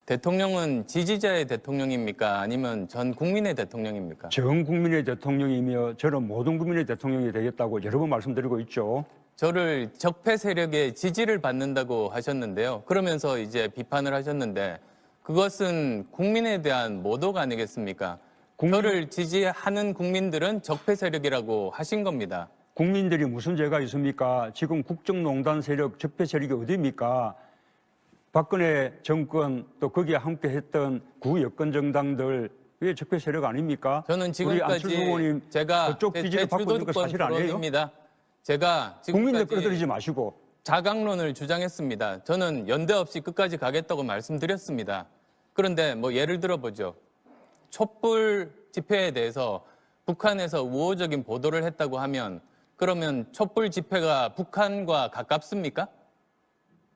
대통령은 지지자의 대통령입니까? 아니면 전 국민의 대통령입니까? 전 국민의 대통령이며 저는 모든 국민의 대통령이 되겠다고 여러 번 말씀드리고 있죠. 저를 적폐 세력의 지지를 받는다고 하셨는데요. 그러면서 이제 비판을 하셨는데 그것은 국민에 대한 모독 아니겠습니까? 저를 지지하는 국민들은 적폐 세력이라고 하신 겁니다. 국민들이 무슨 죄가 있습니까? 지금 국정농단 세력, 적폐 세력이 어디입니까? 박근혜 정권 또 거기에 함께했던 구여권 정당들 왜 적폐 세력 아닙니까? 저는 지금까지 제가 그쪽 지지를 받고 있는 거 사실 아니에요? 토론입니다. 제가 국민들 지금까지 끌어들이지 마시고 자강론을 주장했습니다. 저는 연대 없이 끝까지 가겠다고 말씀드렸습니다. 그런데 뭐 예를 들어보죠. 촛불 집회에 대해서 북한에서 우호적인 보도를 했다고 하면 그러면 촛불 집회가 북한과 가깝습니까?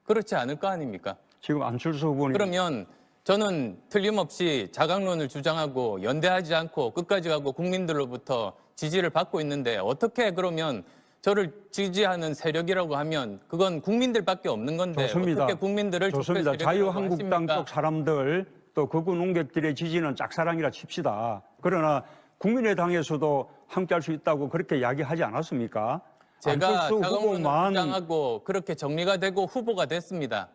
그렇지 않을 거 아닙니까? 지금 안철수 후보님 그러면 저는 틀림없이 자강론을 주장하고 연대하지 않고 끝까지 가고 국민들로부터 지지를 받고 있는데 어떻게 그러면 저를 지지하는 세력이라고 하면 그건 국민들밖에 없는 건데 좋습니다. 어떻게 국민들을 좋습니다. 적폐 세력이라고 자유한국당 하십니까? 쪽 사람들 또 극우 농객들의 지지는 짝사랑이라 칩시다. 그러나 국민의당에서도 함께할 수 있다고 그렇게 이야기하지 않았습니까? 제가 안철수 자강론을 후보만 주장하고 그렇게 정리가 되고 후보가 됐습니다.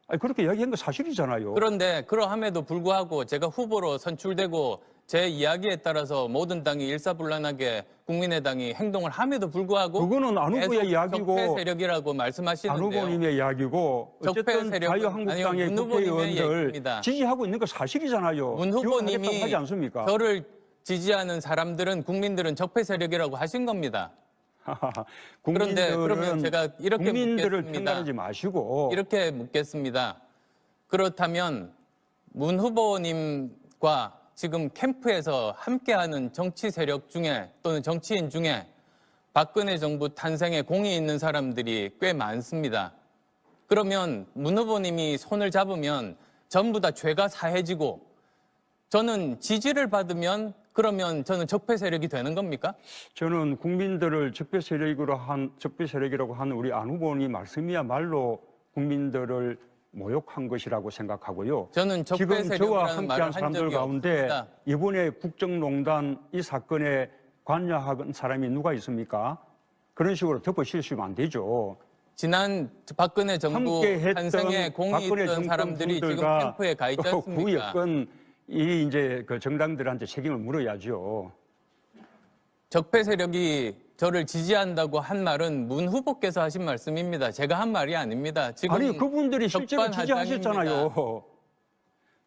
아니, 그렇게 이야기한 거 사실이잖아요. 그런데 그러함에도 불구하고 제가 후보로 선출되고 제 이야기에 따라서 모든 당이 일사불란하게 국민의당이 행동을 함에도 불구하고 그거는 안 후보의 계속 이야기고 적폐 세력이라고 안 말씀하시는데요. 후보님의 이야기고 적폐 어쨌든 세력은 자유한국당의 아니요, 문 후보님의 국회의원들 얘기입니다. 지지하고 있는 거 사실이잖아요. 문 후보님이 지원하겠다고 하지 않습니까? 저를 지지하는 사람들은 국민들은 적폐 세력이라고 하신 겁니다. 그런데 그러면 제가 이렇게 국민들을 묻겠습니다. 편가르지 마시고 이렇게 묻겠습니다. 그렇다면 문 후보님과 지금 캠프에서 함께하는 정치 세력 중에 또는 정치인 중에 박근혜 정부 탄생에 공이 있는 사람들이 꽤 많습니다. 그러면 문 후보님이 손을 잡으면 전부 다 죄가 사해지고 저는 지지를 받으면 그러면 저는 적폐 세력이 되는 겁니까? 저는 국민들을 적폐 세력이라고 한 우리 안 후보님 말씀이야말로 국민들을 모욕한 것이라고 생각하고요. 저는 적폐 지금 저와 세력이라는 함께한 말을 한 사람들 적이 가운데 없습니다. 이번에 국정농단 이 사건에 관여한 사람이 누가 있습니까? 그런 식으로 덮어씌우시면 안 되죠. 지난 박근혜 정부 탄생에 공이 박근혜 있던 정권 사람들이 지금 분들과 캠프에 가 있지 또 않습니까? 구여권 이 이제 그 정당들한테 책임을 물어야죠. 적폐 세력이 저를 지지한다고 한 말은 문 후보께서 하신 말씀입니다. 제가 한 말이 아닙니다. 지금 아니 그분들이 실제로 지지하셨잖아요. 적반하장입니다.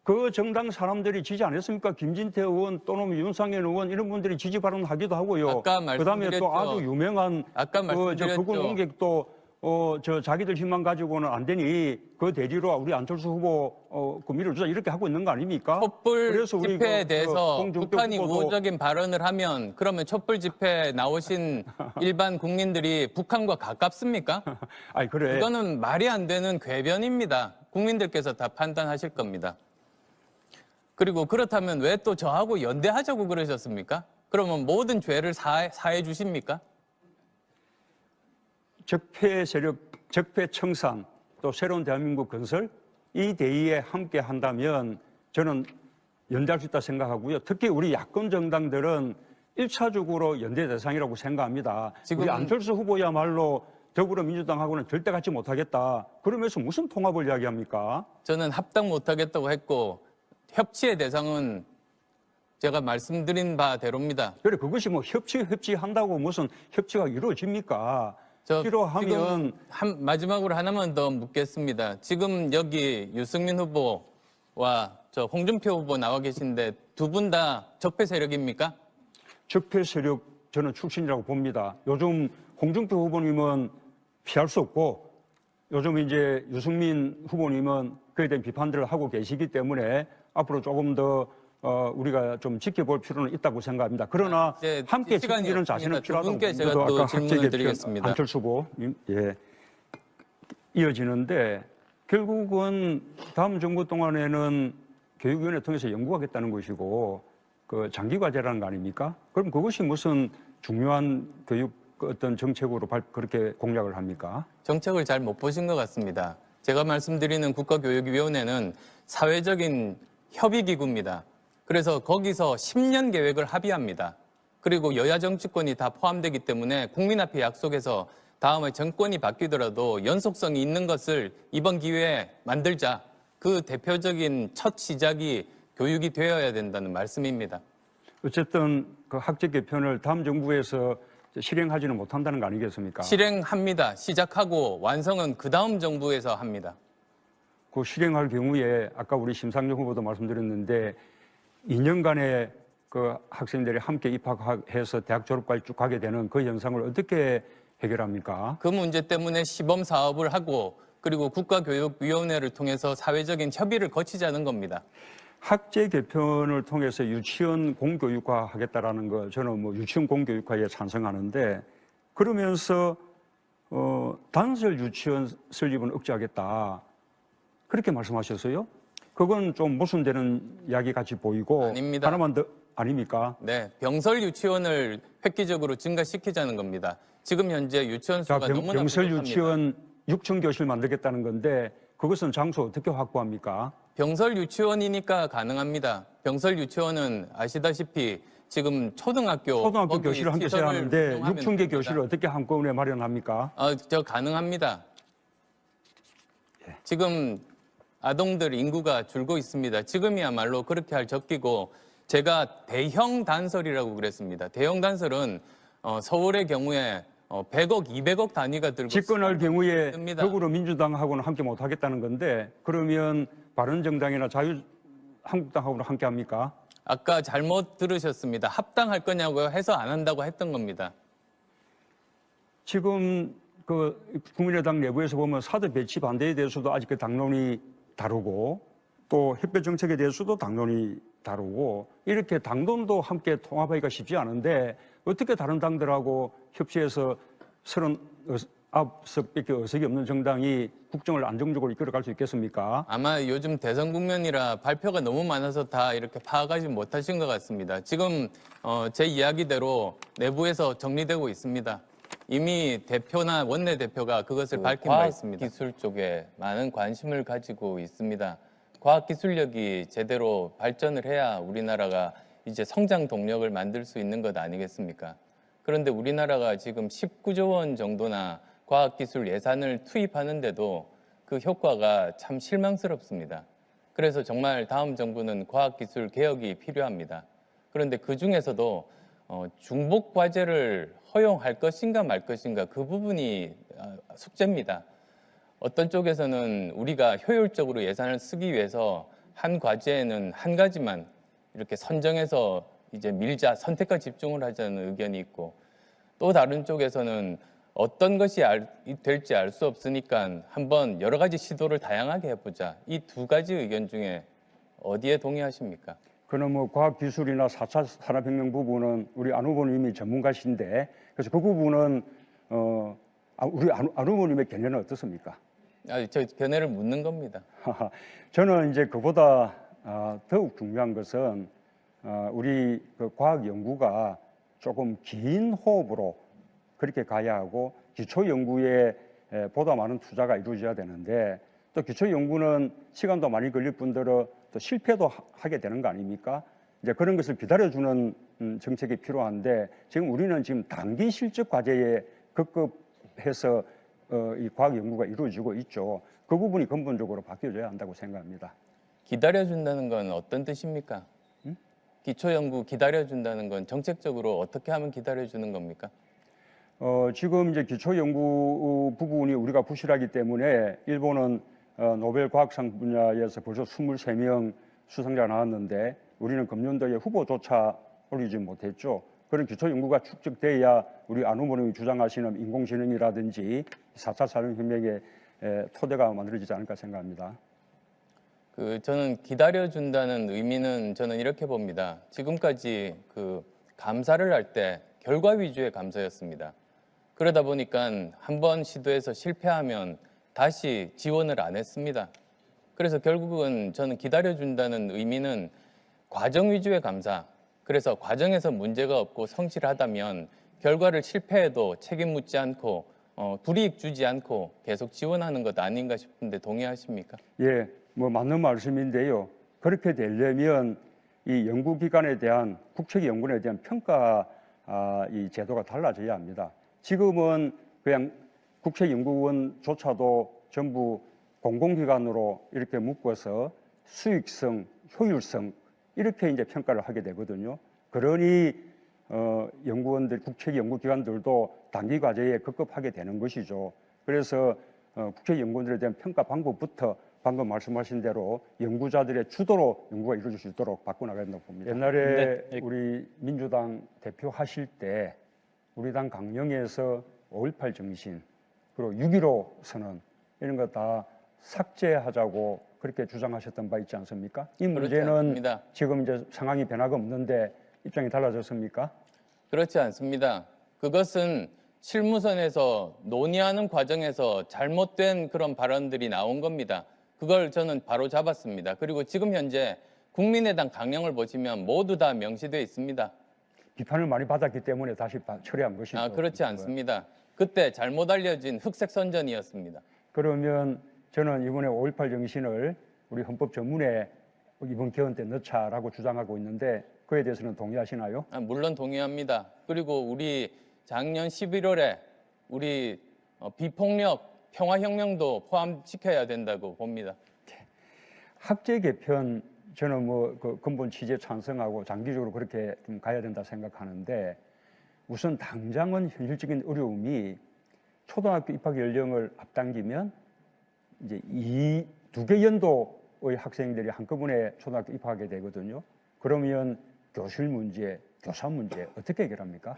그 정당 사람들이 지지 안 했습니까? 김진태 의원 또는 윤상현 의원 이런 분들이 지지 발언하기도 하고요. 아까 그다음에 또 말씀드렸죠. 아주 유명한 아까 극우 말씀드렸죠. 농객도 저 자기들 힘만 가지고는 안 되니 그 대리로 우리 안철수 후보 그 밀어주자 이렇게 하고 있는 거 아닙니까? 촛불 그래서 우리 집회에 대해서 홍준표 북한이 후보도 우호적인 발언을 하면 그러면 촛불 집회에 나오신 일반 국민들이 북한과 가깝습니까? 아니 그래. 그거는 말이 안 되는 궤변입니다. 국민들께서 다 판단하실 겁니다. 그리고 그렇다면 왜 또 저하고 연대하자고 그러셨습니까? 그러면 모든 죄를 사해 주십니까? 적폐 세력, 적폐 청산, 또 새로운 대한민국 건설 이 대의에 함께 한다면 저는 연대할 수 있다 생각하고요. 특히 우리 야권 정당들은 1차적으로 연대 대상이라고 생각합니다. 지금 우리 안철수 후보야말로 더불어민주당하고는 절대 같이 못하겠다. 그러면서 무슨 통합을 이야기합니까? 저는 합당 못하겠다고 했고 협치의 대상은 제가 말씀드린 바대로입니다. 그래 그것이 뭐 협치한다고 무슨 협치가 이루어집니까? 필요하면 지금 마지막으로 하나만 더 묻겠습니다. 지금 여기 유승민 후보와 저 홍준표 후보 나와 계신데 두 분 다 적폐 세력입니까? 적폐 세력 저는 출신이라고 봅니다. 요즘 홍준표 후보님은 피할 수 없고 요즘 이제 유승민 후보님은 그에 대한 비판들을 하고 계시기 때문에 앞으로 조금 더 우리가 좀 지켜볼 필요는 있다고 생각합니다. 그러나 함께 책임지는 자신은 필요하다고 두 분께 제가 또 질문을 드리겠습니다. 안철수 후보 이어지는데 결국은 다음 정부 동안에는 교육위원회 통해서 연구하겠다는 것이고 그 장기과제라는 거 아닙니까? 그럼 그것이 무슨 중요한 교육 어떤 정책으로 그렇게 공약을 합니까? 정책을 잘 못 보신 것 같습니다. 제가 말씀드리는 국가교육위원회는 사회적인 협의기구입니다. 그래서 거기서 10년 계획을 합의합니다. 그리고 여야 정치권이 다 포함되기 때문에 국민 앞에 약속해서 다음에 정권이 바뀌더라도 연속성이 있는 것을 이번 기회에 만들자. 그 대표적인 첫 시작이 교육이 되어야 된다는 말씀입니다. 어쨌든 그 학제 개편을 다음 정부에서 실행하지는 못한다는 거 아니겠습니까? 실행합니다. 시작하고 완성은 그 다음 정부에서 합니다. 그 실행할 경우에 아까 우리 심상정 후보도 말씀드렸는데 2년간의 그 학생들이 함께 입학해서 대학 졸업까지 쭉 가게 되는 그 현상을 어떻게 해결합니까? 그 문제 때문에 시범 사업을 하고 그리고 국가교육위원회를 통해서 사회적인 협의를 거치자는 겁니다. 학제 개편을 통해서 유치원 공교육화 하겠다라는 거 저는 뭐 유치원 공교육화에 찬성하는데 그러면서 단설 유치원 설립은 억제하겠다 그렇게 말씀하셨어요? 그건 좀 모순되는 이야기 같이 보이고 아닙니다. 하나만 더 아닙니까? 네, 병설 유치원을 획기적으로 증가시키자는 겁니다. 지금 현재 유치원 수가 너무나 병설 부족합니다. 유치원 6천 교실 만들겠다는 건데 그것은 장소 어떻게 확보합니까? 병설 유치원이니까 가능합니다. 병설 유치원은 아시다시피 지금 초등학교 거기 교실을 한 개 써야 시설을 하는데 운영하면 6천 개 됩니다. 교실을 어떻게 한꺼번에 마련합니까? 저 가능합니다. 지금 아동들 인구가 줄고 있습니다. 지금이야말로 그렇게 할 적기고 제가 대형 단설이라고 그랬습니다. 대형 단설은 서울의 경우에 100억, 200억 단위가 들고 집권할 경우에 듭니다. 더불어민주당하고는 함께 못 하겠다는 건데 그러면 바른정당이나 자유한국당하고는 함께 합니까? 아까 잘못 들으셨습니다. 합당할 거냐고 해서 안 한다고 했던 겁니다. 지금 그 국민의당 내부에서 보면 사드 배치 반대에 대해서도 아직 그 당론이 다르고 또 햇볕 정책에 대해서도 당론이 다르고 이렇게 당론도 함께 통합하기가 쉽지 않은데 어떻게 다른 당들하고 협치해서 39석밖에 의석이 없는 정당이 국정을 안정적으로 이끌어갈 수 있겠습니까? 아마 요즘 대선 국면이라 발표가 너무 많아서 다 이렇게 파악하지 못하신 것 같습니다. 지금 제 이야기대로 내부에서 정리되고 있습니다. 이미 대표나 원내대표가 그것을 밝힌 바 있습니다. 과학기술 쪽에 많은 관심을 가지고 있습니다. 과학기술력이 제대로 발전을 해야 우리나라가 이제 성장 동력을 만들 수 있는 것 아니겠습니까? 그런데 우리나라가 지금 19조 원 정도나 과학기술 예산을 투입하는데도 그 효과가 참 실망스럽습니다. 그래서 정말 다음 정부는 과학기술 개혁이 필요합니다. 그런데 그 중에서도 중복 과제를 허용할 것인가 말 것인가 그 부분이 숙제입니다. 어떤 쪽에서는 우리가 효율적으로 예산을 쓰기 위해서 한 과제에는 한 가지만 이렇게 선정해서 이제 밀자, 선택과 집중을 하자는 의견이 있고 또 다른 쪽에서는 어떤 것이 될지 알 수 없으니까 한번 여러 가지 시도를 다양하게 해보자. 이 두 가지 의견 중에 어디에 동의하십니까? 그럼 뭐 과학기술이나 4차 산업혁명 부분은 우리 안 후보님이 전문가신데 그래서 그 부분은 우리 안 후보님의 견해는 어떻습니까? 저 견해를 묻는 겁니다. 저는 이제 그보다 더욱 중요한 것은 우리 그 과학 연구가 조금 긴 호흡으로 그렇게 가야 하고 기초 연구에 보다 많은 투자가 이루어져야 되는데 또 기초 연구는 시간도 많이 걸릴 뿐더러 또 실패도 하게 되는 거 아닙니까? 이제 그런 것을 기다려주는 정책이 필요한데 지금 우리는 지금 단기 실적 과제에 급급해서 이 과학 연구가 이루어지고 있죠. 그 부분이 근본적으로 바뀌어져야 한다고 생각합니다. 기다려준다는 건 어떤 뜻입니까? 기초 연구 기다려준다는 건 정책적으로 어떻게 하면 기다려주는 겁니까? 지금 이제 기초 연구 부분이 우리가 부실하기 때문에 일본은 노벨 과학상 분야에서 벌써 23명 수상자가 나왔는데 우리는 금년도에 후보조차 올리지 못했죠. 그런 기초 연구가 축적돼야 우리 안 후보님이 주장하시는 인공지능이라든지 4차 산업혁명의 토대가 만들어지지 않을까 생각합니다. 저는 기다려준다는 의미는 저는 이렇게 봅니다. 지금까지 감사를 할 때 결과 위주의 감사였습니다. 그러다 보니까 한번 시도해서 실패하면 다시 지원을 안 했습니다. 그래서 결국은 저는 기다려준다는 의미는 과정 위주의 감사. 그래서 과정에서 문제가 없고 성실하다면 결과를 실패해도 책임 묻지 않고 불이익 주지 않고 계속 지원하는 것 아닌가 싶은데 동의하십니까? 예, 뭐 맞는 말씀인데요. 그렇게 되려면 이 연구기관에 대한 국책연구원에 대한 평가 이 제도가 달라져야 합니다. 지금은 그냥 국책연구원조차도 전부 공공기관으로 이렇게 묶어서 수익성, 효율성 이렇게 이제 평가를 하게 되거든요. 그러니 연구원들, 국책연구기관들도 단기 과제에 급급하게 되는 것이죠. 그래서 국책연구원들에 대한 평가 방법부터 방금 말씀하신 대로 연구자들의 주도로 연구가 이루어질 수 있도록 바꿔나가야 된다고 봅니다. 옛날에 네. 우리 민주당 대표 하실 때 우리 당 강령에서 5.18 정신 그리고 6.15 선언 이런 거 다 삭제하자고 그렇게 주장하셨던 바 있지 않습니까? 이 그렇지 문제는 않습니다. 지금 이제 상황이 변화가 없는데 입장이 달라졌습니까? 그렇지 않습니다. 그것은 실무선에서 논의하는 과정에서 잘못된 그런 발언들이 나온 겁니다. 그걸 저는 바로 잡았습니다. 그리고 지금 현재 국민의당 강령을 보시면 모두 다 명시되어 있습니다. 비판을 많이 받았기 때문에 다시 처리한 것이죠. 그렇지 않습니다. 그때 잘못 알려진 흑색 선전이었습니다. 그러면 저는 이번에 5.18 정신을 우리 헌법 전문에 이번 개헌 때 넣자라고 주장하고 있는데 그에 대해서는 동의하시나요? 물론 동의합니다. 그리고 우리 작년 11월에 우리 비폭력 평화혁명도 포함시켜야 된다고 봅니다. 학제 개편 저는 뭐 그 근본 취지에 찬성하고 장기적으로 그렇게 좀 가야 된다 생각하는데 우선 당장은 현실적인 어려움이 초등학교 입학 연령을 앞당기면 이제 두 개 연도의 학생들이 한꺼번에 초등학교 입학하게 되거든요. 그러면 교실 문제, 교사 문제 어떻게 해결합니까?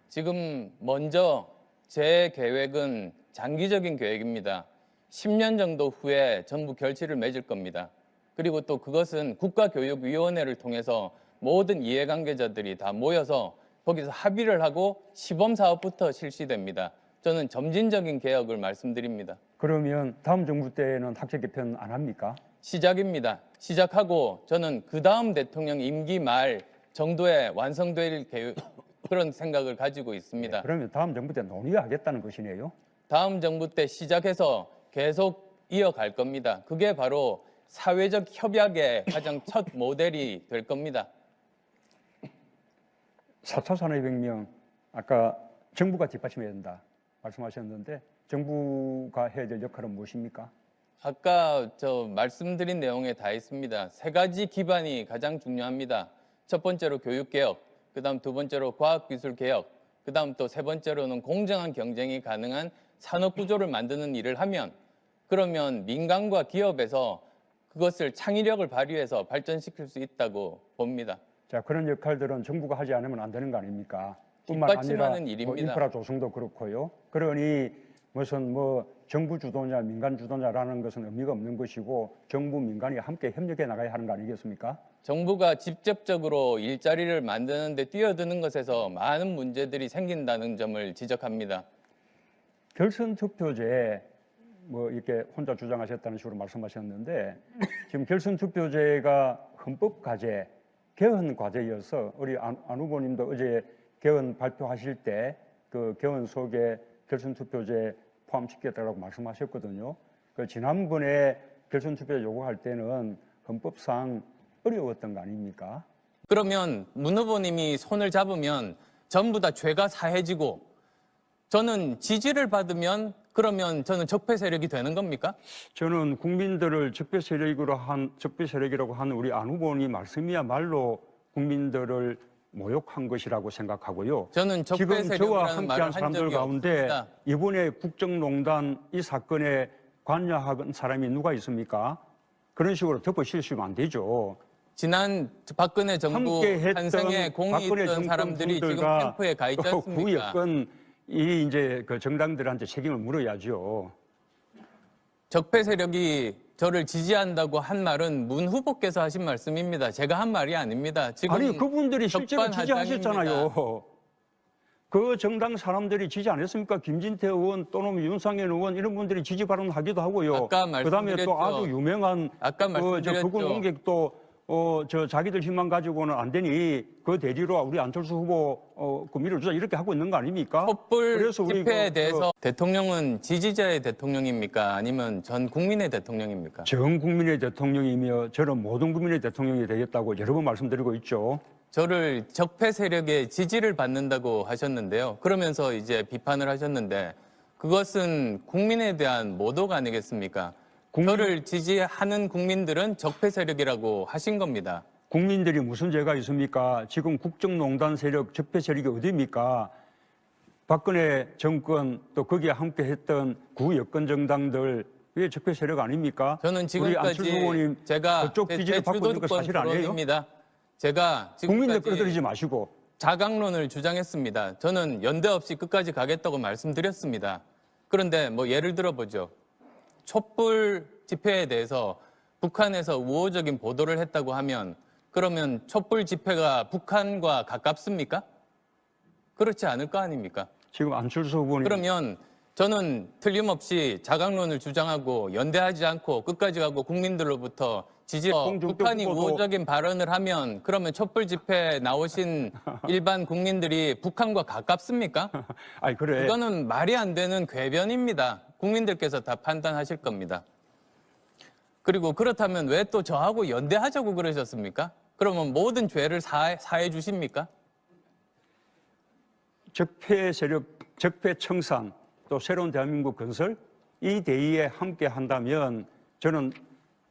지금 먼저 제 계획은 장기적인 계획입니다. 10년 정도 후에 전부 결실을 맺을 겁니다. 그리고 또 그것은 국가교육위원회를 통해서 모든 이해관계자들이 다 모여서 거기서 합의를 하고 시범사업부터 실시됩니다. 저는 점진적인 개혁을 말씀드립니다. 그러면 다음 정부 때는 학제 개편 안 합니까? 시작입니다. 시작하고 저는 그 다음 대통령 임기 말 정도에 완성될 그런 생각을 가지고 있습니다. 네, 그러면 다음 정부 때 논의하겠다는 것이네요. 다음 정부 때 시작해서 계속 이어갈 겁니다. 그게 바로 사회적 협약의 가장 첫 모델이 될 겁니다. 4차 산업혁명 아까 정부가 뒷받침해야 된다 말씀하셨는데 정부가 해야 될 역할은 무엇입니까? 아까 저 말씀드린 내용에 다 있습니다. 세 가지 기반이 가장 중요합니다. 첫 번째로 교육개혁, 그다음 두 번째로 과학기술개혁, 그다음 또 세 번째로는 공정한 경쟁이 가능한 산업구조를 만드는 일을 하면 그러면 민간과 기업에서 그것을 창의력을 발휘해서 발전시킬 수 있다고 봅니다. 자, 그런 역할들은 정부가 하지 않으면 안 되는 거 아닙니까? 뿐만 아니라 뒷받침하는 뭐 일입니다. 인프라 조성도 그렇고요. 그러니 무슨 뭐 정부 주도냐 민간 주도냐라는 것은 의미가 없는 것이고 정부 민간이 함께 협력해 나가야 하는 거 아니겠습니까? 정부가 직접적으로 일자리를 만드는 데 뛰어드는 것에서 많은 문제들이 생긴다는 점을 지적합니다. 결선 투표제 뭐 이렇게 혼자 주장하셨다는 식으로 말씀하셨는데 지금 결선 투표제가 헌법 과제, 개헌 과제여서 우리 안 후보님도 어제 개헌 발표하실 때 그 개헌 속에 결선 투표제 포함시켰다고 말씀하셨거든요. 그 지난번에 결선 투표제 요구할 때는 헌법상 어려웠던 거 아닙니까? 그러면 문 후보님이 손을 잡으면 전부 다 죄가 사해지고 저는 지지를 받으면 그러면 저는 적폐 세력이 되는 겁니까? 저는 국민들을 적폐 세력이라고 하는 우리 안 후보님 말씀이야말로 국민들을 모욕한 것이라고 생각하고요. 저는 적폐 지금 저와 세력이라는 말을 함께한 한 사람들 적이 가운데 없습니다. 이번에 국정농단 이 사건에 관여한 사람이 누가 있습니까? 그런 식으로 덮어 씌우시면 안 되죠. 지난 박근혜 정부 함께했던 탄생에 공이 박근혜 있던 정권 사람들이 지금 분들과 캠프에 가 있지 않습니까? 그 여건 이 이제 그 정당들한테 책임을 물어야죠. 적폐 세력이 저를 지지한다고 한 말은 문 후보께서 하신 말씀입니다. 제가 한 말이 아닙니다. 지금 아니 그분들이 실제로 적반하장입니다. 지지하셨잖아요. 그 정당 사람들이 지지 안 했습니까? 김진태 의원 또는 윤상현 의원 이런 분들이 지지 발언하기도 하고요. 아까 그다음에 또 말씀드렸죠. 아주 유명한 아까 그 말씀드렸죠. 극우 농객도 자기들 힘만 가지고는 안 되니 그 대리로 우리 안철수 후보 그 밀어주자 이렇게 하고 있는 거 아닙니까? 촛불 그래서 우리 집회에 대해서 대통령은 지지자의 대통령입니까? 아니면 전 국민의 대통령입니까? 전 국민의 대통령이며 저는 모든 국민의 대통령이 되겠다고 여러 번 말씀드리고 있죠. 저를 적폐 세력의 지지를 받는다고 하셨는데요. 그러면서 이제 비판을 하셨는데 그것은 국민에 대한 모독 아니겠습니까? 저를 지지하는 국민들은 적폐 세력이라고 하신 겁니다. 국민들이 무슨 죄가 있습니까? 지금 국정농단 세력, 적폐 세력이 어디입니까? 박근혜 정권 또 거기에 함께 했던 구여권 정당들 그게 적폐 세력 아닙니까? 저는 우리 안철수 지금까지 후보님 제가 그쪽 지지를 받고 있는 거 사실 아니에요? 토론입니다. 제가 국민들 지금까지 끌어들이지 마시고 자강론을 주장했습니다. 저는 연대 없이 끝까지 가겠다고 말씀드렸습니다. 그런데 뭐 예를 들어보죠. 촛불 집회에 대해서 북한에서 우호적인 보도를 했다고 하면 그러면 촛불 집회가 북한과 가깝습니까? 그렇지 않을 거 아닙니까? 지금 안철수 후보님 그러면 저는 틀림없이 자강론을 주장하고 연대하지 않고 끝까지 가고 국민들로부터 북한이 우호적인 발언을 하면 그러면 촛불 집회에 나오신 일반 국민들이 북한과 가깝습니까? 아니 그래. 이거는 말이 안 되는 궤변입니다. 국민들께서 다 판단하실 겁니다. 그리고 그렇다면 왜 또 저하고 연대하자고 그러셨습니까? 그러면 모든 죄를 사해 주십니까? 적폐 세력, 적폐 청산, 또 새로운 대한민국 건설 이 대의에 함께 한다면 저는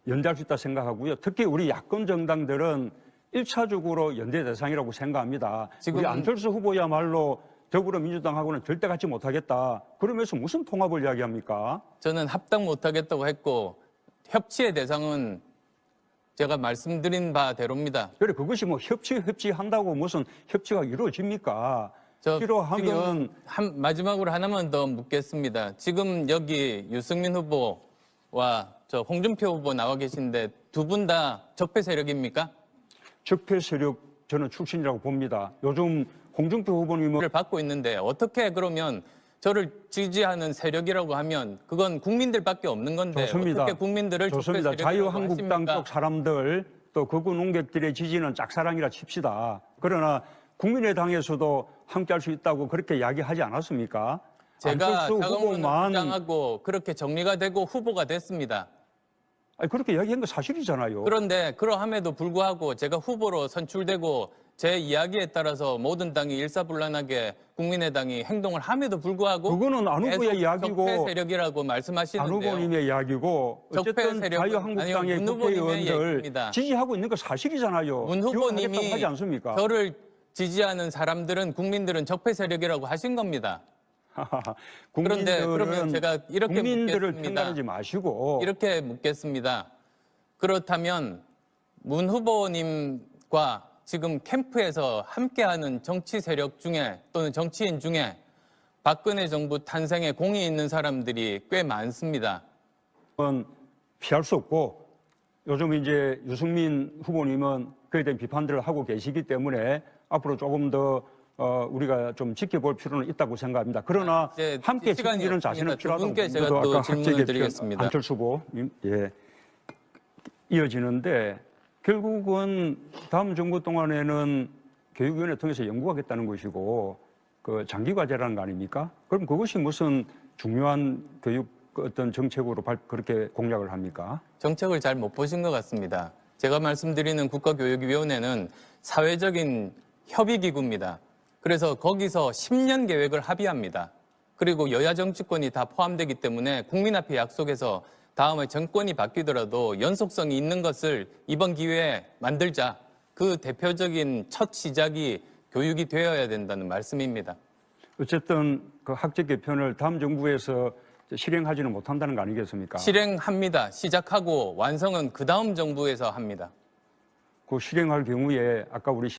연대할 수 있다 생각하고요. 특히 우리 야권 정당들은 1차적으로 연대 대상이라고 생각합니다. 우리 안철수 후보야말로 더불어민주당하고는 절대 같이 못하겠다. 그러면서 무슨 통합을 이야기합니까? 저는 합당 못하겠다고 했고 협치의 대상은 제가 말씀드린 바대로입니다. 그래 그것이 뭐 협치한다고 무슨 협치가 이루어집니까? 필요하면 마지막으로 하나만 더 묻겠습니다. 지금 여기 유승민 후보와 저 홍준표 후보 나와 계신데 두 분 다 적폐 세력입니까? 적폐 세력 저는 출신이라고 봅니다. 요즘 홍준표 후보님은 받고 있는데 어떻게 그러면 저를 지지하는 세력이라고 하면 그건 국민들밖에 없는 건데 좋습니다. 어떻게 국민들을 좋습니다. 적폐 세력이라고 자유한국당 하십니까? 쪽 사람들 또 극우 농객들의 지지는 짝사랑이라 칩시다. 그러나 국민의당에서도 함께할 수 있다고 그렇게 이야기하지 않았습니까? 제가 안철수 후보만 주장하고 그렇게 정리가 되고 후보가 됐습니다. 아니, 그렇게 이야기한 거 사실이잖아요. 그런데 그러함에도 불구하고 제가 후보로 선출되고 제 이야기에 따라서 모든 당이 일사불란하게 국민의당이 행동을 함에도 불구하고 그거는 안 후보의 이야기고 적폐 세력이라고 안 말씀하시는데요. 후보님의 이야기고 어쨌든 자유한국당의 국회의원들 지지하고 있는 거 사실이잖아요. 문 후보님이 하지 않습니까? 저를 지지하는 사람들은 국민들은 적폐 세력이라고 하신 겁니다. 그런데 그러면 제가 이렇게 국민들을 묻겠습니다. 편가르지 마시고 이렇게 묻겠습니다. 그렇다면 문 후보님과 지금 캠프에서 함께하는 정치 세력 중에 또는 정치인 중에 박근혜 정부 탄생에 공이 있는 사람들이 꽤 많습니다. 피할 수 없고 요즘 이제 유승민 후보님은 그에 대한 비판들을 하고 계시기 때문에 앞으로 조금 더 우리가 좀 지켜볼 필요는 있다고 생각합니다. 그러나 함께 지키는 자신은 필요하다고 분께 제가 또 질문을 드리겠습니다. 안철수 후보 이어지는데 결국은 다음 정부 동안에는 교육위원회 통해서 연구하겠다는 것이고 그 장기 과제라는 거 아닙니까? 그럼 그것이 무슨 중요한 교육 어떤 정책으로 그렇게 공약을 합니까? 정책을 잘 못 보신 것 같습니다. 제가 말씀드리는 국가교육위원회는 사회적인 협의기구입니다. 그래서 거기서 10년 계획을 합의합니다. 그리고 여야 정치권이 다 포함되기 때문에 국민 앞에 약속해서 다음에 정권이 바뀌더라도 연속성이 있는 것을 이번 기회에 만들자. 그 대표적인 첫 시작이 교육이 되어야 된다는 말씀입니다. 어쨌든 그 학제 개편을 다음 정부에서 실행하지는 못한다는 거 아니겠습니까? 실행합니다. 시작하고 완성은 그 다음 정부에서 합니다. 그 실행할 경우에 아까 우리